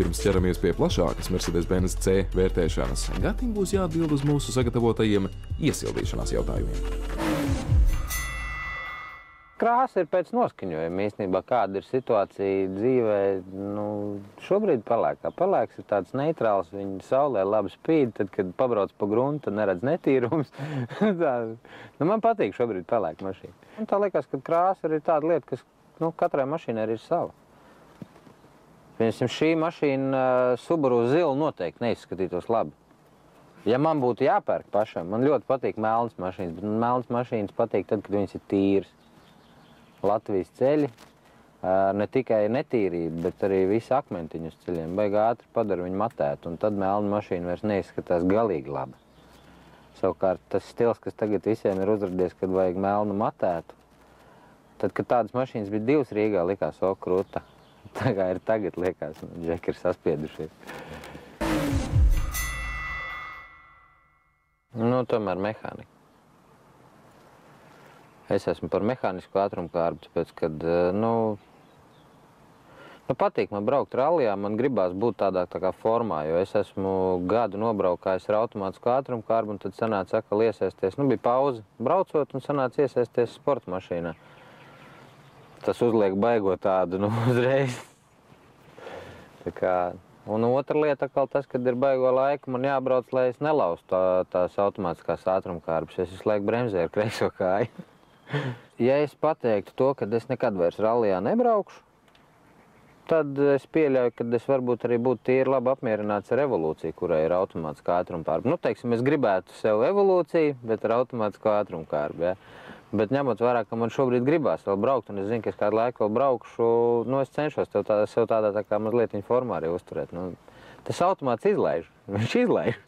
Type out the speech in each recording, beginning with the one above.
Pirms ķeramies pie plašākas Mercedes-Benz C vērtēšanas, Gatim būs jāatbild uz mūsu sagatavotajiem iesildīšanās jautājumiem. Krāsa ir pēc noskaņojuma īstenībā, kāda ir situācija dzīvē, šobrīd pelēkā. Pelēks ir tāds neitrāls, viņa saulē labi spīd, tad, kad pabrauc pa gruntu, tad neredz netīrums. Man patīk šobrīd pelēka mašīna. Un tā liekas, ka krāsa ir tāda lieta, kas katrai mašīnai ir sava. Piemēram, šī mašīna Subaru zilu noteikti neizskatītos labi. Ja man būtu jāpērk pašam, man ļoti patīk melnas mašīnas, bet melnas mašīnas patīk tad, kad viņas ir tīras. Latvijas ceļi, ne tikai netīrība, bet arī visi akmentiņi uz ceļiem. Baigi ātri padara viņu matēt, un tad melna mašīna vairs neizskatās galīgi labi. Savukārt tas stils, kas tagad visiem ir uzradies, kad vajag melnu matētu, tad, kad tādas mašīnas bija divas Rīgā, likās, o, kruta. Tā kā ir tagad, liekas, džeki ir saspiedušies. Tomēr mehānika. Es esmu par mehānisku ātrumkārbu, tāpēc, kad, patīk man braukt rallijā, man gribās būt tādā kā formā, jo es esmu gadu nobraukājis ar automātisku ātrumkārbu, un tad sanāca atkal iesaisties, bija pauze braucot, un sanāca iesaisties sporta mašīnā. Tas uzliek baigo tādu, uzreiz. Tā kā, un otra lieta atkal tas, kad ir baigo laiku, man jābrauc, lai es nelaustu tās automātiskās ātrumkārbas, es visu laiku bremzēju ar kreiso kāju. Ja es pateiktu to, ka es nekad vairs rallijā nebraukšu, tad es pieļauju, ka es varbūt arī būtu tīri labi apmierināts ar evolūciju, kurai ir automātiskā ātrumkārba. Teiksim, es gribētu sev evolūciju, bet ar automātisko ātrumkārbu, ja? Bet ņemot vērā, ka man šobrīd gribās vēl braukt, un es zinu, ka es kādu laiku vēl braukšu, es cenšos sev tādā tā kā mazliet formā arī uzturēt. Tas automāts izlaiž, viņš izlaiž.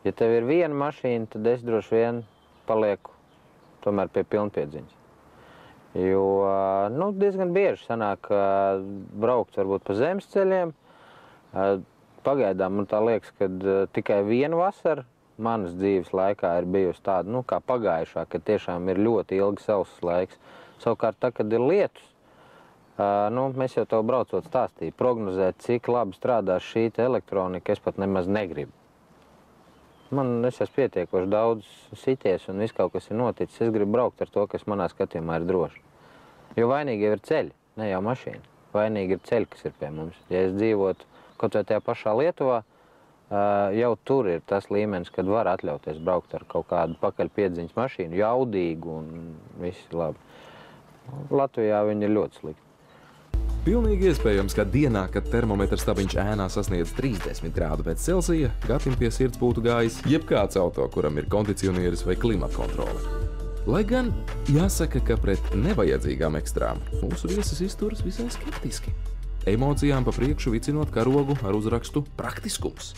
Ja tev ir viena mašīna, tad es droši vien palieku tomēr pie pilnpiedziņas. Jo, diezgan bieži sanāk braukt varbūt pa zemes ceļiem. Pagaidām man tā liekas, ka tikai viena vasara manas dzīves laikā ir bijusi tāda, kā pagājušā, ka tiešām ir ļoti ilgi sausas laiks. Savukārt, tā, kad ir lietus, mēs jau to braucot stāstīju, prognozēt, cik labi strādās šī elektronika, es pat nemaz negribu. Es esmu pietiekoši daudz sities un viss kaut kas ir noticis. Es gribu braukt ar to, kas manā skatījumā ir droši. Jo vainīgi jau ir ceļi, ne jau mašīna. Vainīgi ir ceļi, kas ir pie mums. Ja es dzīvotu kaut vai tajā pašā Lietuvā, jau tur ir tas līmenis, kad var atļauties braukt ar kaut kādu pakaļpiedziņas mašīnu, jaudīgu un viss labi. Latvijā viņi ir ļoti slikti. Pilnīgi iespējams, ka dienā, kad termometra stabiņš ēnā sasniedz 30 grādu pēc Celsija, Gatim pie sirds būtu gājis jebkāds auto, kuram ir kondicionieris vai klimatkontrole. Lai gan jāsaka, ka pret nevajadzīgām ekstrām mūsu viesis izturas visai skeptiski. Emocijām pa priekšu vicinot karogu ar uzrakstu praktiskums.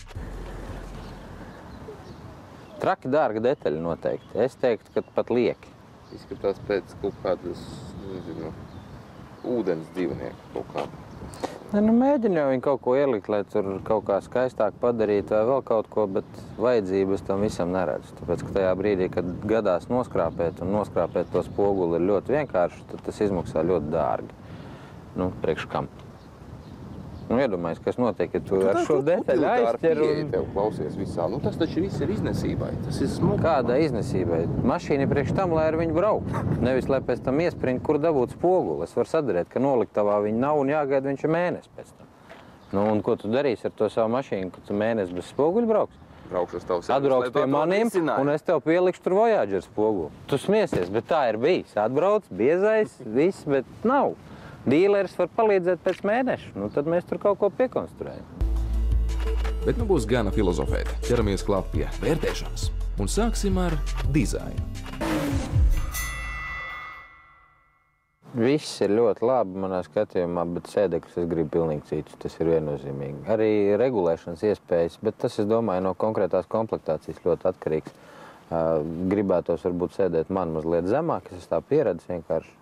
Traki dārga detaļa noteikti. Es teiktu, ka pat lieki. Izskatās pēc kaut kādas, ūdens dzīvnieku kaut kādu. Mēģinu jau viņu kaut ko ielikt, lai tur kaut kā skaistāk padarītu vai vēl kaut ko, bet vajadzības tam visam neredzu. Tāpēc, ka tajā brīdī, kad gadās noskrāpēt un noskrāpēt to spoguli ir ļoti vienkārši, tad tas izmaksā ļoti dārgi. Priekš kam? Iedomājies, kas notiek, ja tu ar šo detaļu aizķer un... Tev klausies visā. Tas taču viss ir iznesībai. Tas ir smuki. Kāda iznesībai? Mašīna ir priekš tam, lai ar viņu braukt. Nevis, lai pēc tam iesprint, kur dabūt spoguli. Es varu sadarīt, ka noliktavā viņa nav un jāgaida viņš ir mēnesi pēc tam. Un ko tu darīsi ar to savu mašīnu, kad tu mēnesi bez spoguļu brauks? Braukšu uz tavu Atbrauks pie maniem, un es tev pielikšu tur Voyager spoguli. Tu smiesies, bet tā ir bijis. Atbrauc, biezais, viss, bet nav. Dīleris var palīdzēt pēc mēneša, tad mēs tur kaut ko piekonstruējam. Bet būs gana filozofēt. Ķeramies klāt pie vērtēšanas. Un sāksim ar dizainu. Viss ir ļoti labi manā skatījumā, bet sēdekļus es gribu pilnīgi citus. Tas ir viennozīmīgi. Arī regulēšanas iespējas, bet tas, es domāju, no konkrētās komplektācijas ļoti atkarīgs. Gribētos varbūt sēdēt man mazliet zemāk, es tā pieredzu vienkārši.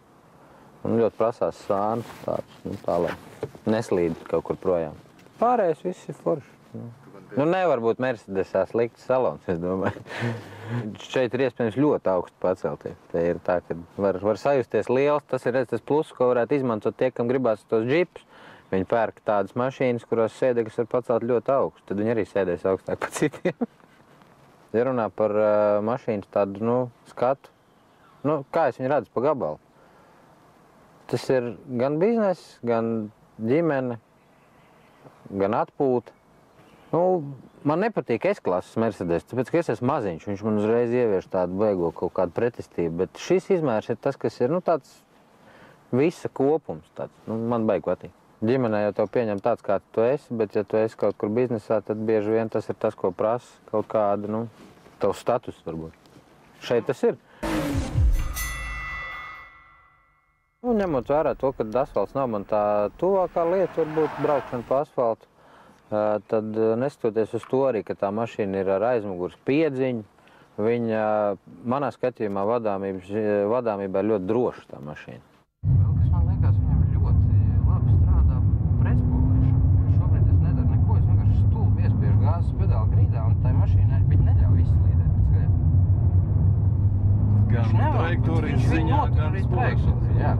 Un ļoti prasās sāns tāds, tā, lai neslīd kaut kur projām. Pārējais viss ir forši. Nevar būt Mercedesā slikts salons, es domāju. šeit ir iespējams ļoti augstu pacelties. Te ir tā, ka var sajusties liels. Tas ir tas pluss, ko varētu izmantot tie, kam gribās tos džipus. Viņi pērk tādas mašīnas, kurās sēdekļus var pacelt ļoti augstu. Tad viņi arī sēdēs augstāk par citiem. Ja runā par mašīnas tādu, skatu, kā es viņu redzu pa gabalu. Tas ir gan bizness, gan ģimene, gan atpūta. Man nepatīk S-klases Mercedes, tāpēc, ka es esmu maziņš, viņš man uzreiz ievieš tādu beigo kaut kādu pretestību, bet šis izmērs ir tas, kas ir, tāds visa kopums tāds, man baigi patīk. Ģimenē jau tev pieņem tāds, kā tu esi, bet ja tu esi kaut kur biznesā, tad bieži vien tas ir tas, ko prasa kaut kāda, tavs status varbūt. Šeit tas ir. Ņemot vērā to, ka asfalts nav man tā tuvākā lieta, varbūt braukšana pa asfaltu, tad neskatoties uz to arī, ka tā mašīna ir ar aizmugures piedziņu, viņa manā skatījumā vadāmībā ir ļoti droša tā mašīna. Vēl kas man liekas, viņam ļoti labi strādā pretspolēšana. Šobrīd es nedaru neko, es vienkārši stulbi iespiežu gāzes pedāli grīdā un tai mašīnai viņa neļauj izslīdēt pēc gaļa. Gan trajektorijas ziņā, gan spolēšanas ziņā.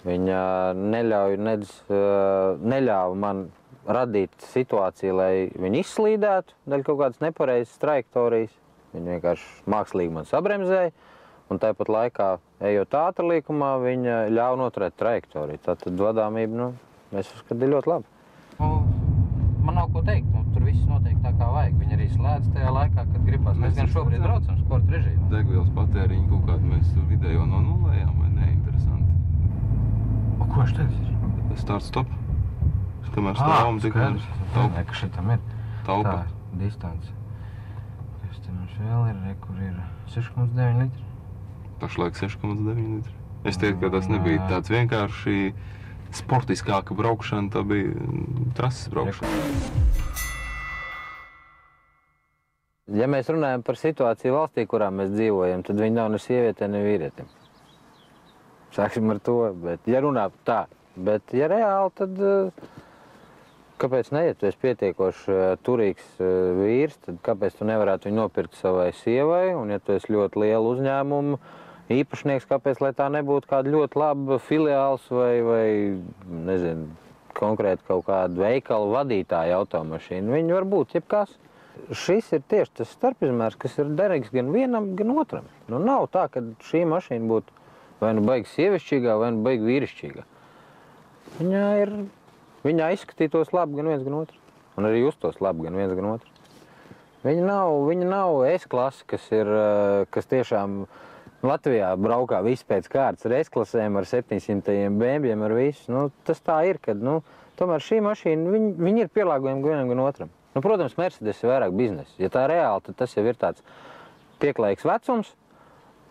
Viņa neļāva man radīt situāciju, lai viņi izslīdētu daļa kaut kādas nepareizas trajektorijas. Viņa vienkārši mākslīgi man sabremzēja, un tāpat laikā, ejot ātrlīkumā, viņa ļāva noturēt trajektoriju. Tātad vadāmība, es uzskatu, ir ļoti labi. Man nav ko teikt, tur viss notiek tā, kā vajag. Viņi arī slēdz tajā laikā, kad gribas. Mēs gan šobrīd braucam sporta režīmā. Degvielas patēriņu kaut kādu mēs vidējo nonulējām, vai ne? Interesanti. Ko viņš teicis ir? Start, stop. Kamēr stāvam tikmēr taupa. Ka šitam ir taupa. Tā distance. Kas te mums vēl ir, kur ir 6,9 litri. Pašlaik 6,9 litri. Es teiktu, ka tas nebija tāds vienkārši sportiskāka braukšana, tā bija trases braukšana. Ja mēs runājam par situāciju valstī, kurā mēs dzīvojam, tad viņi nav ne sievietē, ne vīrietim. Sāksim ar to, bet ja runā tā, bet ja reāli, tad kāpēc ne, ja tu esi pietiekoši turīgs vīrs, tad kāpēc tu nevarētu viņu nopirkt savai sievai, un ja tu esi ļoti lielu uzņēmumu īpašnieks, kāpēc, lai tā nebūtu kāda ļoti laba filiāls vai nezinu, konkrēti kaut kādu veikalu vadītāja automašīnu. Viņi var būt jebkas. Šis ir tieši tas starpizmērs, kas ir derīgs gan vienam, gan otram. Nav tā, ka šī mašīna būtu vai baigi sievišķīgā, vai baigi vīrišķīgā. Viņa izskatītos labi gan viens, gan otrs. Un arī justos labi gan viens, gan otrs. Viņa nav S-klase, kas tiešām Latvijā braukā viss pēc kārtas ar S-klasēm, ar 700 BMW, ar visu. Tas tā ir, kad tomēr šī mašīna, viņi ir pielāgojumi gan vienam, gan otram. Protams, Mercedes ir vairāk biznesa. Ja tā reāli, tad tas jau ir tāds pieklājīgs vecums,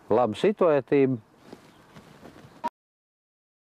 laba situētība,